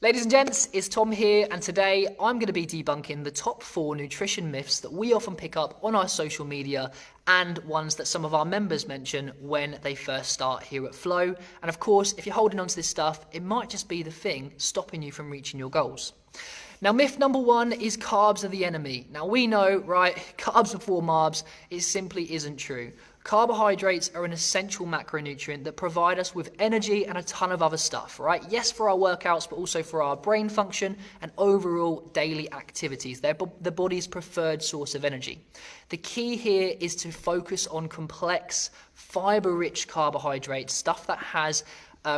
Ladies and gents, it's Tom here, and today I'm going to be debunking the top 4 nutrition myths that we often pick up on our social media and ones that some of our members mention when they first start here at Flow. And of course, if you're holding on to this stuff, it might just be the thing stopping you from reaching your goals. Now, myth number 1 is carbs are the enemy. Now, we know, right, carbs before marbs, it simply isn't true. Carbohydrates are an essential macronutrient that provide us with energy and a ton of other stuff, right? Yes, for our workouts, but also for our brain function and overall daily activities. They're the body's preferred source of energy. The key here is to focus on complex, fiber-rich carbohydrates, stuff that has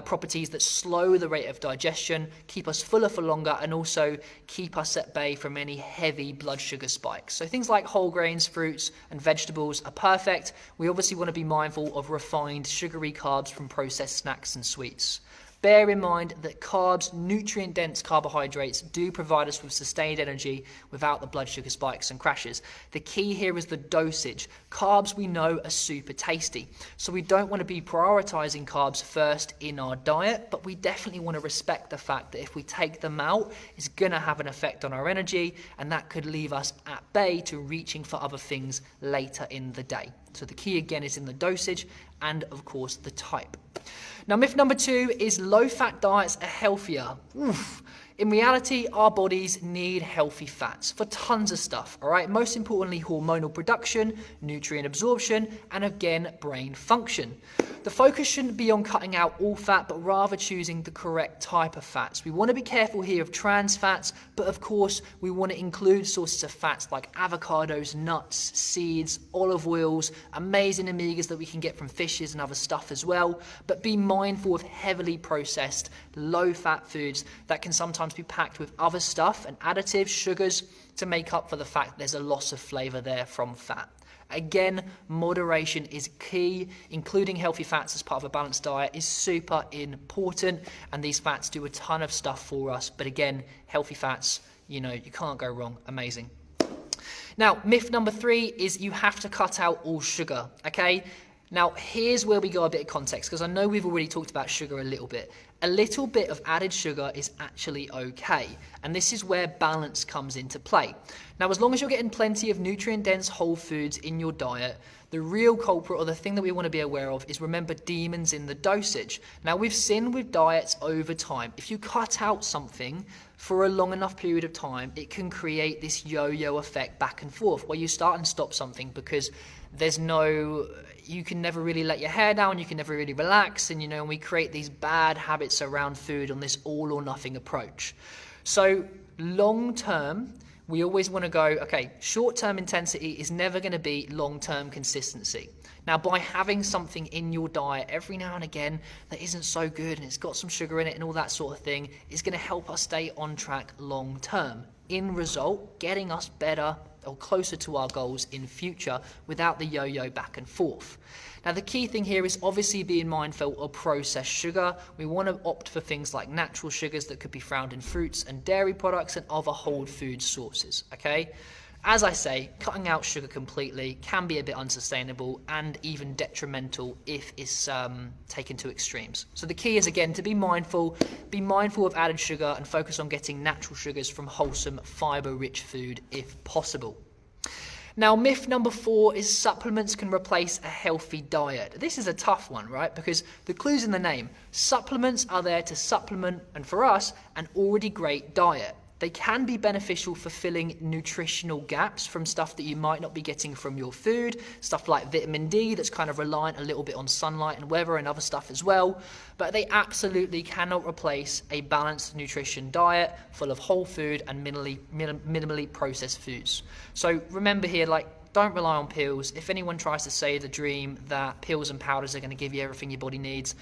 properties that slow the rate of digestion, keep us fuller for longer, and also keep us at bay from any heavy blood sugar spikes. So things like whole grains, fruits, and vegetables are perfect. We obviously want to be mindful of refined sugary carbs from processed snacks and sweets. Bear in mind that carbs, nutrient-dense carbohydrates, do provide us with sustained energy without the blood sugar spikes and crashes. The key here is the dosage. Carbs, we know, are super tasty, so we don't want to be prioritizing carbs first in our diet, but we definitely want to respect the fact that if we take them out, it's going to have an effect on our energy, and that could leave us at bay to reaching for other things later in the day. So the key again is in the dosage and of course the type. Now, myth number 2 is low-fat diets are healthier. In reality, our bodies need healthy fats for tons of stuff, all right? Most importantly, hormonal production, nutrient absorption, and again, brain function. The focus shouldn't be on cutting out all fat, but rather choosing the correct type of fats. We want to be careful here of trans fats, but of course, we want to include sources of fats like avocados, nuts, seeds, olive oils, amazing omegas that we can get from fishes and other stuff as well. But be mindful of heavily processed, low-fat foods that can sometimes be packed with other stuff and additives, sugars, to make up for the fact there's a loss of flavor there from fat. Again, moderation is key. Including healthy fats as part of a balanced diet is super important, and these fats do a ton of stuff for us. But again, healthy fats, you know, you can't go wrong. Amazing. Now, myth number 3 is you have to cut out all sugar, okay? Now, here's where we go a bit of context, because I know we've already talked about sugar a little bit. A little bit of added sugar is actually okay, and this is where balance comes into play. Now, as long as you're getting plenty of nutrient-dense whole foods in your diet, the real culprit, or the thing that we want to be aware of, is remember demons in the dosage. Now, we've seen with diets over time, if you cut out something for a long enough period of time, it can create this yo-yo effect back and forth, where you start and stop something because you can never really let your hair down, you can never really relax, and we create these bad habits around food on this all or nothing approach. So long term, we always want to go, okay, short-term intensity is never going to be long-term consistency. Now, by having something in your diet every now and again that isn't so good and it's got some sugar in it and all that sort of thing is going to help us stay on track long-term. In result, getting us better or closer to our goals in future without the yo-yo back and forth. Now, the key thing here is obviously being mindful of processed sugar. We want to opt for things like natural sugars that could be found in fruits and dairy products and other whole food sources, okay? As I say, cutting out sugar completely can be a bit unsustainable and even detrimental if it's taken to extremes. So the key is, again, to be mindful of added sugar and focus on getting natural sugars from wholesome, fiber-rich food if possible. Now, myth number 4 is supplements can replace a healthy diet. This is a tough one, right? Because the clue's in the name. Supplements are there to supplement, and for us, an already great diet. They can be beneficial for filling nutritional gaps from stuff that you might not be getting from your food, stuff like vitamin D that's kind of reliant a little bit on sunlight and weather and other stuff as well, but they absolutely cannot replace a balanced nutrition diet full of whole food and minimally processed foods. So remember here, don't rely on pills. If anyone tries to say the dream that pills and powders are going to give you everything your body needs,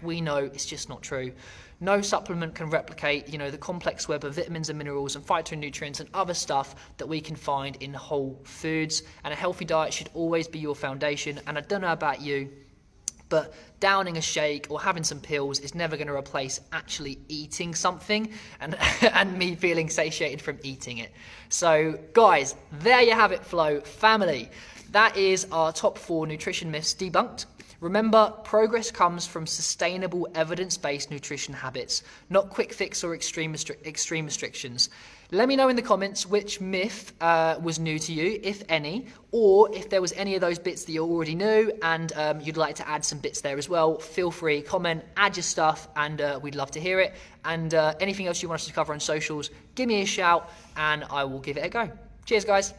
we know it's just not true. No supplement can replicate, the complex web of vitamins and minerals and phytonutrients and other stuff that we can find in whole foods. And a healthy diet should always be your foundation. And I don't know about you, but downing a shake or having some pills is never going to replace actually eating something and me feeling satiated from eating it. So guys, there you have it, Flow family. That is our top 4 nutrition myths debunked. Remember, progress comes from sustainable, evidence-based nutrition habits, not quick fix or extreme restrictions. Let me know in the comments which myth was new to you, if any, or if there was any of those bits that you already knew and you'd like to add some bits there as well. Feel free, comment, add your stuff, and we'd love to hear it. And anything else you want us to cover on socials, give me a shout and I will give it a go. Cheers, guys.